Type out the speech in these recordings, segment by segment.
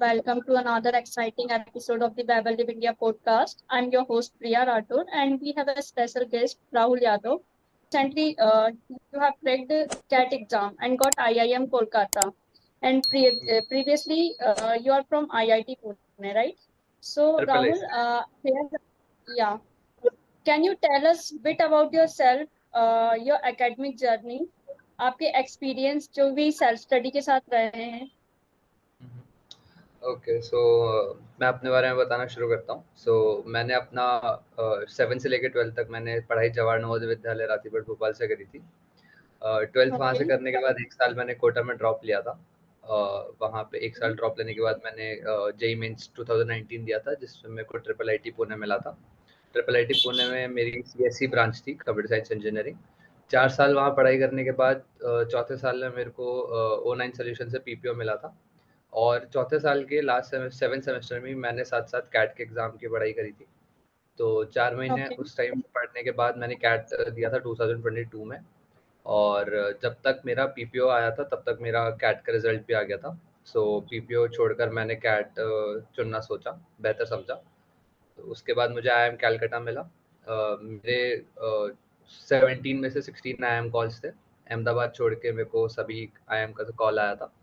welcome to another exciting episode of the Babel Live India podcast. I'm your host Priya Rathod, and we have a special guest Rahul Yadav. Recently, you have cracked the CAT exam and got IIM Kolkata, and previously you are from IIT Pune, right? So triple I Rahul, से। yeah, can you tell us a bit about yourself, your academic journey, आपके experience जो भी self study के साथ रहे हैं? Okay, सो मैं अपने बारे में बताना शुरू करता हूँ। मैंने अपना 7 से लेकर 12 तक मैंने पढ़ाई जवाहर नवोदय विद्यालय रातीपुर भोपाल से करी थी। 12th वहाँ से ओके करने के बाद 1 साल मैंने कोटा में ड्रॉप लिया था। वहाँ पे 1 साल ड्रॉप लेने के बाद मैंने जेईई मेंस 2019 दिया था, जिसमें मेरे को ट्रिपल आईटी पुणे मिला था। ट्रिपल आईटी पुणे में मेरी सीएससी ब्रांच थी, कंप्यूटर साइंस इंजीनियरिंग। 4 साल वहाँ पढ़ाई करने के बाद चौथे साल में मेरे को O9 सॉल्यूशन से पीपीओ मिला था। और चौथे साल के लास्ट 7 सेमेस्टर में मैंने साथ-साथ कैट के एग्ज़ाम की पढ़ाई करी थी। तो 4 महीने ओके उस टाइम पढ़ने के बाद मैंने कैट दिया था 2022 में। और जब तक मेरा पीपीओ आया था तब तक मेरा कैट का रिज़ल्ट भी आ गया था। पीपीओ छोड़कर मैंने कैट चुनना सोचा, बेहतर समझा। तो उसके बाद मुझे आईआईएम कलकत्ता मिला। मेरे 17 में से 16 आईआईएम कॉल्स थे। अहमदाबाद छोड़ के मेरे को सभी आईआईएम का तो कॉल आया था।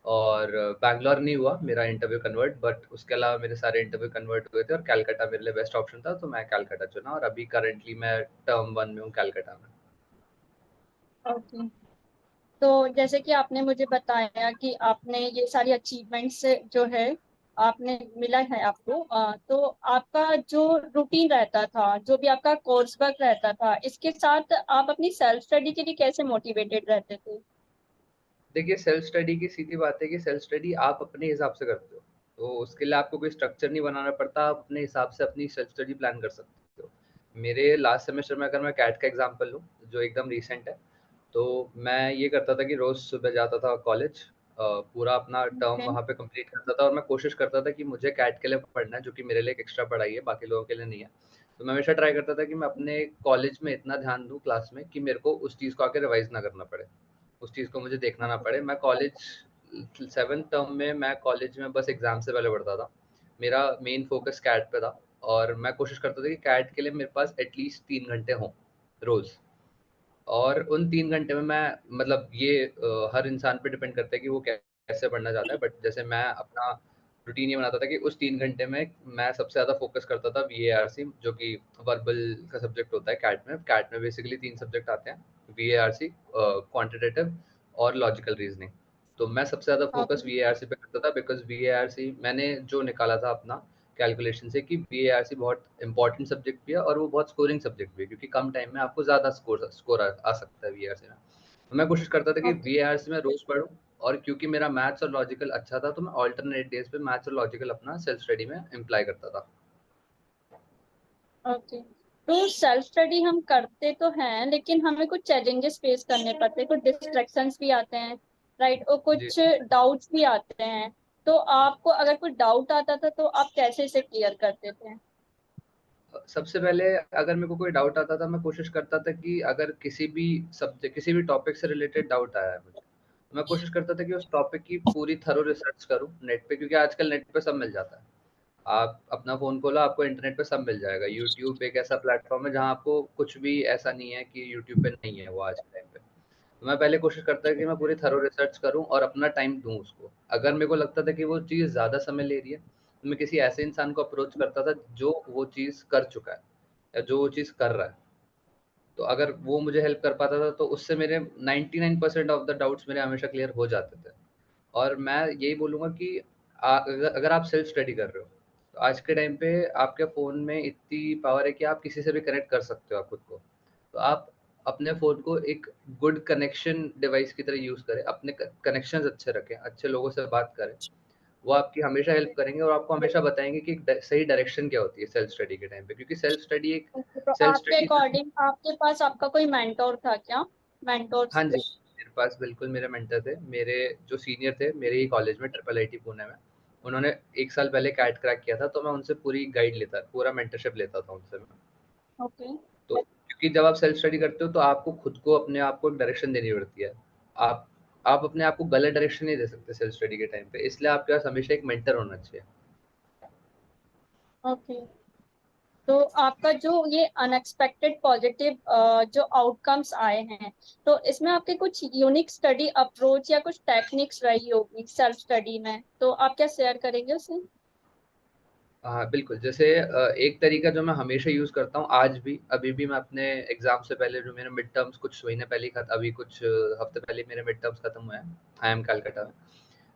और बैंगलोर नहीं हुआ मेरा इंटरव्यू कन्वर्ट, बट उसके अलावा मेरे सारे इंटरव्यू कन्वर्ट हुए थे और कलकत्ता मेरे लिए बेस्ट ऑप्शन था, तो मैं कलकत्ता चुना और अभी करंटली मैं टर्म 1 में हूँ कलकत्ता में। ओके। तो जैसे कि आपने मुझे बताया कि आपने ये सारी अचीवमेंट्स जो है आपने मिला है आपको, तो आपका जो रूटीन रहता था, जो भी आपका कोर्स वर्क रहता था, इसके साथ आप अपनी सेल्फ स्टडी के लिए कैसे मोटिवेटेड रहते थे? देखिए, सेल्फ स्टडी की सीधी बात है कि सेल्फ स्टडी आप अपने हिसाब से करते हो। तो उसके लिए आपको कोई स्ट्रक्चर नहीं बनाना पड़ता, आप अपने हिसाब से अपनी सेल्फ स्टडी प्लान कर सकते हो। मेरे लास्ट सेमेस्टर में अगर मैं कैट का एग्जांपल लूँ, जो एकदम रीसेंट है, तो मैं ये करता था कि रोज़ सुबह जाता था कॉलेज, पूरा अपना टर्म ओके वहाँ पे कंप्लीट करता था और मैं कोशिश करता था कि मुझे कैट के लिए पढ़ना है, जो कि मेरे लिए एक एक्स्ट्रा पढ़ाई है, बाकी लोगों के लिए नहीं है। तो मैं हमेशा ट्राई करता था कि मैं अपने कॉलेज में इतना ध्यान दूँ क्लास में कि मेरे को उस चीज़ को आके रिवाइज़ ना करना पड़े। उस चीज़ को मुझे देखना ना पड़े। मैं कॉलेज 7th टर्म में मैं कॉलेज में बस एग्ज़ाम से पहले पढ़ता था। मेरा मेन फ़ोकस कैट पे था और मैं कोशिश करता था कि कैट के लिए मेरे पास एटलीस्ट 3 घंटे हों रोज़। और उन 3 घंटे में मैं मतलब ये हर इंसान पे डिपेंड करता है कि वो कैसे पढ़ना चाहता है। बट जैसे मैं अपना रूटीन ये बनाता था कि उस 3 घंटे में मैं सबसे ज़्यादा फ़ोकस करता था वीएआरसी, जो कि वर्बल का सब्जेक्ट होता है कैट में। कैट में बेसिकली 3 सब्जेक्ट आते हैं, वीएआरसी, क्वांटिटेटिव और लॉजिकल रीज़निंग। तो मैं सबसे ज़्यादा फ़ोकस ओके वीएआरसी पे करता था, बिकॉज़ वीएआरसी मैंने जो निकाला था अपना कैलकुलेशन से कि वीएआरसी बहुत इंपॉर्टेंट सब्जेक्ट भी है और वो बहुत स्कोरिंग सब्जेक्ट भी है, क्योंकि कम टाइम में आपको ज़्यादा स्कोर आ सकता है वीएआरसी में। तो मैं कोशिश करता था कि ओके वीएआरसी में रोज़ पढूँ। और क्योंकि मेरा मैथ्स और लॉजिकल अच्छा था, तो मैं अल्टरनेट डेज़ पे मैथ्स और लॉजिकल अपना सेल्फ स्टडी में इम्प्लॉय करता था। ओके। तो सेल्फ स्टडी हम करते तो हैं, लेकिन हमें कुछ चैलेंजेस फेस करने पड़ते हैं, कुछ डिस्ट्रैक्शंस भी आते हैं, राइट, और जी। कुछ डाउट्स भी आते हैं। तो आपको अगर कोई डाउट आता था तो आप कैसे इसे क्लियर करते थे? सबसे पहले अगर मेरे को कोई डाउट आता था, मैं कोशिश करता था कि अगर किसी भी टॉपिक से रिलेटेड डाउट आया है मुझे, तो मैं कोशिश करता था कि उस टॉपिक की पूरी थरो रिसर्च करूँ नेट पे, क्योंकि आजकल नेट पे सब मिल जाता है। आप अपना फ़ोन खोला, आपको इंटरनेट पे सब मिल जाएगा। यूट्यूब एक ऐसा प्लेटफ़ॉर्म है जहाँ आपको कुछ भी ऐसा नहीं है कि यूट्यूब पे नहीं है वो आज के टाइम पे। तो मैं पहले कोशिश करता कि मैं पूरी थरो रिसर्च करूँ और अपना टाइम दूँ उसको। अगर मेरे को लगता था कि वो चीज़ ज़्यादा समय ले रही है, तो मैं किसी ऐसे इंसान को अप्रोच करता था जो वो चीज़ कर चुका है या जो वो चीज़ कर रहा है। तो अगर वो मुझे हेल्प कर पाता था, तो उससे मेरे 99% ऑफ द डाउट्स मेरे हमेशा क्लियर हो जाते थे। और मैं यही बोलूँगा कि अगर आप सेल्फ स्टडी कर रहे हो, तो आज के टाइम पे आपके फ़ोन में इतनी पावर है कि आप किसी से भी कनेक्ट कर सकते हो आप खुद को। तो आप अपने फ़ोन को एक गुड कनेक्शन डिवाइस की तरह यूज़ करें, अपने क कनेक्शंस अच्छे रखें, अच्छे लोगों से बात करें। वो आपकी हमेशा हेल्प करेंगे और आपको हमेशा बताएँगे कि ड सही डायरेक्शन क्या होती है सेल्फ स्टडी के टाइम पे, क्योंकि Okay, तो सेल्फ आपके स्टडी सिर्फ। अकॉर्डिंग आपके पास आपका कोई मेंटोर था क्या? मेंटोर्स हाँ जी, थे? मेरे पास बिल्कुल मेरे मेंटर थे। मेरे जो सीनियर थे मेरे ही कॉलेज में, ट्रिपल आईटी पुणे में, उन्होंने 1 साल पहले कैट क्रैक किया था, तो मैं उनसे पूरी गाइड लेता पूरा मेंटरशिप लेता था उनसे मैं। ओके तो क्योंकि जब आप सेल्फ स्टडी करते हो तो आपको खुद को अपने आप को एक डायरेक्शन देनी पड़ती है। आप आप अपने आप को गलत डायरेक्शन नहीं दे सकते सेल्फ स्टडी के टाइम पे, इसलिए आपके पास हमेशा एक मेंटर होना चाहिए। ओके। तो आपका जो ये अनएक्सपेक्टेड पॉजिटिव जो आउटकम्स आए हैं, तो इसमें आपके कुछ यूनिक स्टडी अप्रोच या कुछ टेक्निक्स रही होगी सेल्फ स्टडी में, तो आप क्या शेयर करेंगे उसे? हाँ, बिल्कुल। जैसे एक तरीका जो मैं हमेशा यूज़ करता हूँ आज भी, अभी भी मैं अपने एग्ज़ाम से पहले जो मेरे मिड टर्म्स कुछ महीने पहले ही खत अभी कुछ हफ़्ते पहले मेरे मिड टर्म्स खत्म हुए हैं, आईआईएम कलकत्ता में।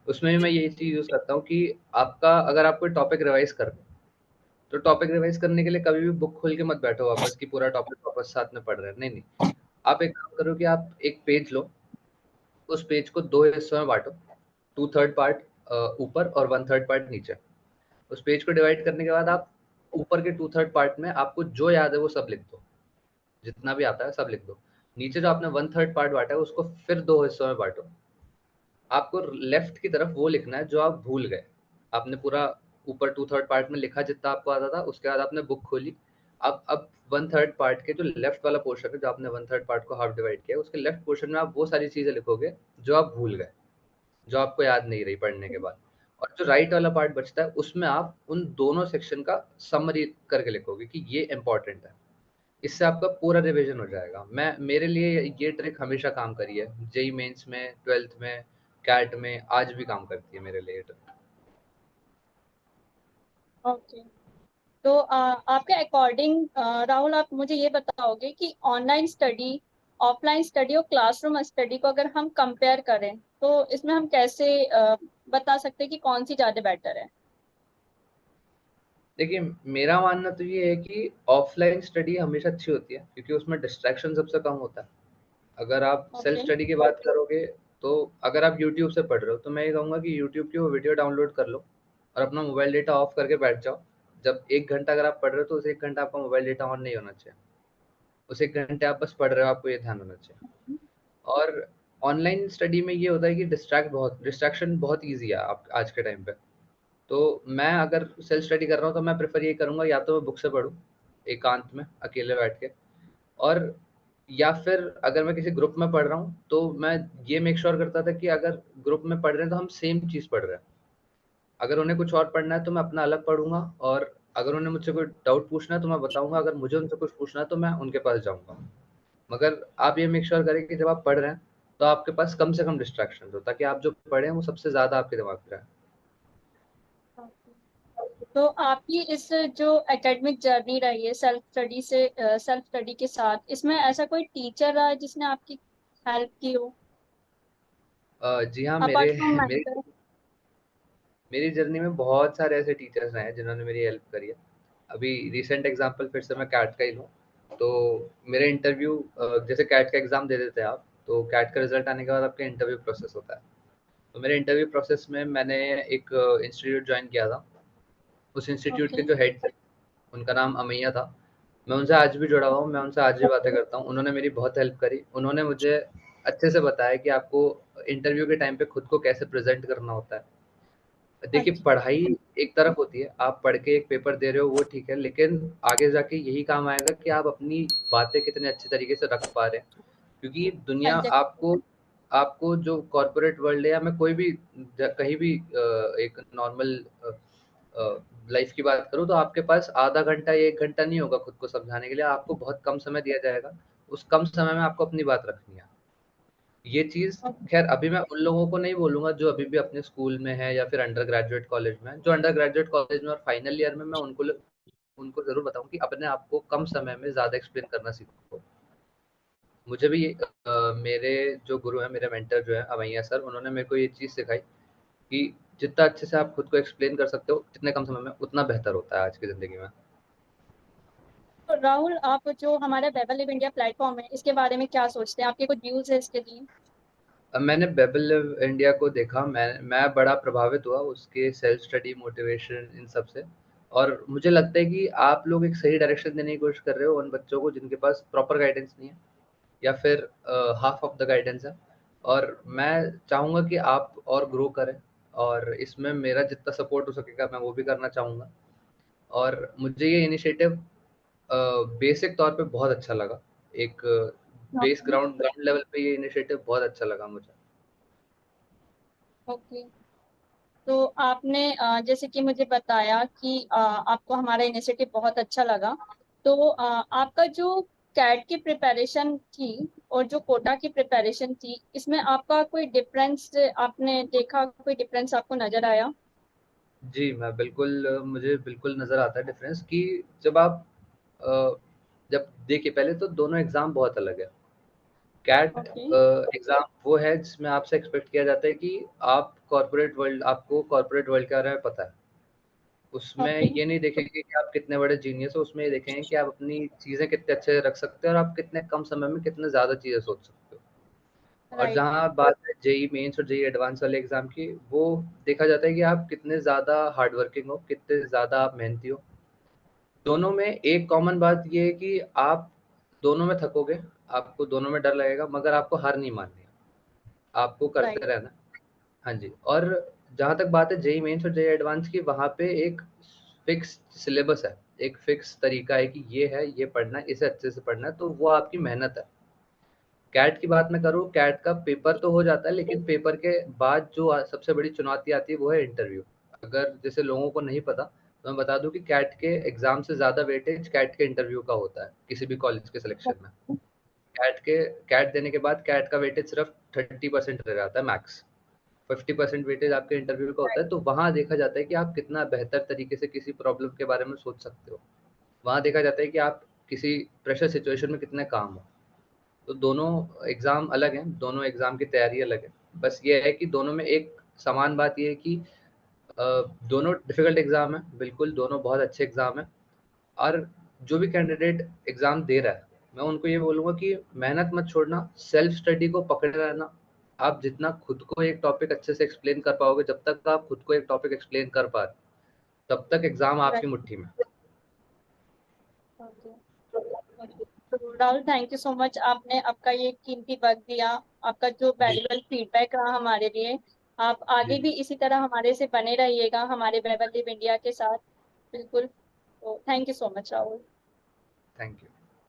उसमें भी मैं यही चीज़ यूज़ करता हूँ कि आपका अगर आप कोई टॉपिक रिवाइज़ कर रहे हो, तो टॉपिक रिवाइज़ करने के लिए कभी भी बुक खोल के मत बैठो वापस कि पूरा टॉपिक वापस साथ में पढ़ रहे हैं। नहीं, नहीं। आप एक काम करो कि आप एक पेज लो, उस पेज को 2 हिस्सों में बाँटो, 2/3 पार्ट ऊपर और 1/3 पार्ट नीचे। उस पेज को डिवाइड करने के बाद आप ऊपर के 2/3 पार्ट में आपको जो याद है वो सब लिख दो, जितना भी आता है सब लिख दो। नीचे जो आपने 1/3 पार्ट बाँटा है उसको फिर 2 हिस्सों में बाँटो। आपको लेफ्ट की तरफ वो लिखना है जो आप भूल गए। आपने पूरा ऊपर 2/3 पार्ट में लिखा जितना आपको आता था, उसके बाद आपने बुक खोली। अब 1/3 पार्ट के जो लेफ्ट वाला पोर्शन है, जो आपने 1/3 पार्ट को हाफ डिवाइड किया है, उसके लेफ्ट पोर्शन में आप वो सारी चीज़ें लिखोगे जो आप भूल गए, जो आपको याद नहीं रही पढ़ने के बाद। और जो राइट वाला पार्ट बचता है उसमें आप उन दोनों सेक्शन का समरी करके लिखोगे कि ये इम्पोर्टेंट है। इससे आपका पूरा रिवीजन हो जाएगा। मैं मेरे लिए ये ट्रिक हमेशा काम करी है। जेईई मेंस में, 12th में, कैट में आज भी काम करती है मेरे लिए ये ट्रिक। ओके। तो आपके अकॉर्डिंग राहुल, आप मुझे ये बताओगे कि ऑनलाइन स्टडी, ऑफलाइन स्टडी और क्लासरूम स्टडी को अगर हम कंपेयर करें, तो इसमें हम कैसे बता सकते हैं कि कौन सी ज्यादा बेटर है? देखिए, मेरा मानना तो ये है कि ऑफ़लाइन स्टडी हमेशा अच्छी होती है क्योंकि उसमें डिस्ट्रैक्शन सबसे कम होता है। अगर आप सेल्फ ओके। स्टडी की बात करोगे, तो अगर आप यूट्यूब से पढ़ रहे हो, तो मैं ये कहूँगा कि यूट्यूब की वो वीडियो डाउनलोड कर लो और अपना मोबाइल डेटा ऑफ करके बैठ जाओ। जब 1 घंटा अगर आप पढ़ रहे हो, तो उस 1 घंटा आपका मोबाइल डेटा ऑन नहीं होना चाहिए। उस 1 घंटे आप बस पढ़ रहे हो, आपको ये ध्यान होना चाहिए। और ऑनलाइन स्टडी में ये होता है कि डिस्ट्रैक्शन बहुत ईज़ी है आप आज के टाइम पे। तो मैं अगर सेल्फ स्टडी कर रहा हूँ, तो मैं प्रेफ़र ये करूँगा या तो मैं बुक से पढूँ, एकांत में, अकेले बैठ के। और या फिर अगर मैं किसी ग्रुप में पढ़ रहा हूँ, तो मैं ये मेक श्योर करता था कि अगर ग्रुप में पढ़ रहे हैं, तो हम सेम चीज़ पढ़ रहे हैं। अगर उन्हें कुछ और पढ़ना है, तो मैं अपना अलग पढ़ूँगा और अगर उन्हें मुझसे कोई डाउट पूछना है, तो मैं बताऊँगा। अगर मुझे उनसे कुछ पूछना है, तो मैं उनके पास जाऊँगा। मगर आप ये मेक श्योर करें कि जब आप पढ़ रहे हैं, तो आपके पास कम से कम डिस्ट्रैक्शंस हो, ताकि आप जो पढ़ें, वो सबसे ज़्यादा आपके दिमाग में रहे। तो आपकी इस जो एकेडमिक जर्नी रही है सेल्फ स्टडी से, सेल्फ स्टडी के साथ, इसमें ऐसा कोई टीचर रहा है जिसने आपकी हेल्प की हो, जी हाँ, अपार्ट मेरे फ्रॉम मेरी मेंटर? मेरी जर्नी में बहुत सारे ऐसे टीचर्स रहे हैं जिन्होंने मेरी हेल्प करी है। अभी रीसेंट एग्जांपल फिर से मैं कैट का ही लूँ, तो मेरे इंटरव्यू जैसे कैट का एग्ज़ाम दे देते हैं आप, तो कैट का रिज़ल्ट आने के बाद आपका इंटरव्यू प्रोसेस होता है। तो मेरे इंटरव्यू प्रोसेस में मैंने एक इंस्टीट्यूट जॉइन किया था। उस इंस्टीट्यूट के ओके। जो हेड थे, उनका नाम अमैया था। मैं उनसे आज भी जुड़ा हुआ हूँ, मैं उनसे आज भी बातें करता हूँ। उन्होंने मेरी बहुत हेल्प करी। उन्होंने मुझे अच्छे से बताया कि आपको इंटरव्यू के टाइम पे खुद को कैसे प्रेज़ेंट करना होता है। देखिए, अच्छा। पढ़ाई एक तरफ होती है, आप पढ़ के एक पेपर दे रहे हो वो ठीक है, लेकिन आगे जाके यही काम आएगा कि आप अपनी बातें कितने अच्छे तरीके से रख पा रहे हैं। क्योंकि दुनिया एग्जैक्टली। आपको आपको जो कॉर्पोरेट वर्ल्ड है, या मैं कोई भी कहीं भी एक नॉर्मल लाइफ की बात करूँ, तो आपके पास आधा घंटा या 1 घंटा नहीं होगा खुद को समझाने के लिए, आपको बहुत कम समय दिया जाएगा। उस कम समय में आपको अपनी बात रखनी है। ये चीज़ ख़ैर अभी मैं उन लोगों को नहीं बोलूँगा जो अभी भी अपने स्कूल में हैं या फिर अंडर ग्रेजुएट कॉलेज में हैं। जो अंडर ग्रेजुएट कॉलेज में और फाइनल ईयर में, मैं उनको ज़रूर बताऊँ कि अपने आप को कम समय में ज़्यादा एक्सप्लेन करना सीखो। मुझे भी मेरे जो गुरु हैं, मेरे मेंटर जो हैं अमैया सर, उन्होंने मेरे को ये चीज़ सिखाई कि जितना अच्छे से आप खुद को एक्सप्लेन कर सकते हो, जितने कम समय में, उतना बेहतर होता है आज की ज़िंदगी में। तो राहुल, आप जो हमारा वेबल लिव इंडिया प्लेटफॉर्म है, इसके बारे में क्या सोचते हैं? आपके कुछ व्यूज है इसके लिए? अब मैंने बेबल लिव इंडिया को देखा, मैं बड़ा प्रभावित हुआ उसके सेल्फ स्टडी, मोटिवेशन, इन सब से। और मुझे लगता है कि आप लोग एक सही डायरेक्शन देने की कोशिश कर रहे हो उन बच्चों को जिनके पास प्रॉपर गाइडेंस नहीं है, या फिर हाफ ऑफ द गाइडेंस है। और मैं चाहूँगा कि आप और ग्रो करें, और इसमें मेरा जितना सपोर्ट हो सकेगा मैं वो भी करना चाहूँगा। और मुझे ये इनिशिएटिव बेसिक तौर पे बहुत अच्छा लगा। एक base okay. Ground ground level पे ये इनिशिएटिव बहुत अच्छा लगा मुझे। ओके। तो आपने जैसे कि मुझे बताया कि आपको हमारा इनिशिएटिव बहुत अच्छा लगा। तो आपका जो कैट की प्रिपरेशन थी और जो कोटा की प्रिपरेशन थी, इसमें आपका कोई डिफरेंस आपने देखा, कोई डिफरेंस आपको नजर आया? जी, मैं बिल्कुल मुझे बिल्कुल नज़र आता है डिफ़रेंस कि जब आप अ, जब देखिए पहले तो दोनों एग्ज़ाम बहुत अलग है। Cat okay. एग्ज़ाम वो है जिसमें आपसे एक्सपेक्ट किया जाता है कि आपको कॉर्पोरेट वर्ल्ड के बारे में पता है। उसमें ओके। ये नहीं देखेंगे कि आप कितने बड़े जीनियस हो, उसमें ये देखेंगे कि आप अपनी चीज़ें कितने अच्छे से रख सकते हो और आप कितने कम समय में कितने ज़्यादा चीज़ें सोच सकते हो। और राइट। जहाँ बात है जेईई मेंस और जेईई एडवांस वाले एग्ज़ाम की, वो देखा जाता है कि आप कितने ज़्यादा हार्ड वर्किंग हो, कितने ज़्यादा आप मेहनती हो। दोनों में एक कॉमन बात ये है कि आप दोनों में थकोगे, आपको दोनों में डर लगेगा, मगर आपको हार नहीं माननी है, आपको करते राइट। रहना है। हाँ जी, और जहाँ तक बात है जेईई मेंस और जेईई एडवांस की, वहाँ पे एक फिक्स सिलेबस है, एक फिक्स तरीका है कि ये है, ये पढ़ना है, इसे अच्छे से पढ़ना है, तो वो आपकी मेहनत है। कैट की बात मैं करूँ, कैट का पेपर तो हो जाता है, लेकिन पेपर के बाद जो सबसे बड़ी चुनौती आती है वो है इंटरव्यू। अगर जैसे लोगों को नहीं पता, तो मैं बता दूं कि कैट के एग्जाम से ज़्यादा वेटेज कैट के इंटरव्यू का होता है किसी भी कॉलेज के सिलेक्शन में। कैट के कैट देने के बाद कैट का वेटेज सिर्फ 30% रह जाता है मैक्स। 50% वेटेज आपके इंटरव्यू का होता है, तो वहाँ देखा जाता है कि आप कितना बेहतर तरीके से किसी प्रॉब्लम के बारे में सोच सकते हो। वहाँ देखा जाता है कि आप किसी प्रेशर सिचुएशन में कितने काम हो। तो दोनों एग्ज़ाम अलग हैं, दोनों एग्ज़ाम की तैयारी अलग है। बस ये है कि दोनों में एक समान बात ये है कि अ, दोनों डिफ़िकल्ट एग्ज़ाम हैं, बिल्कुल दोनों बहुत अच्छे एग्ज़ाम हैं। और जो भी कैंडिडेट एग्ज़ाम दे रहा है, मैं उनको ये बोलूँगा कि मेहनत मत छोड़ना, सेल्फ स्टडी को पकड़े रहना। आप जितना खुद को एक टॉपिक अच्छे से एक्सप्लेन कर पाओगे, जब तक आप खुद को एक टॉपिक एक्सप्लेन कर पा रहे, तब तक एग्ज़ाम आपकी राइट। मुट्ठी में। ओके। ओके। तो Rahul, thank you so much, आपने आपका ये कीमती वक्त दिया, आपका जो जी, वैल्यूबल फीडबैक रहा हमारे लिए। आप जी, आगे भी जी। इसी तरह हमारे से बने रहिएगा, हमारे वेबल लिव इंडिया के साथ। बिल्कुल। तो thank you so much Rahul. Thank you.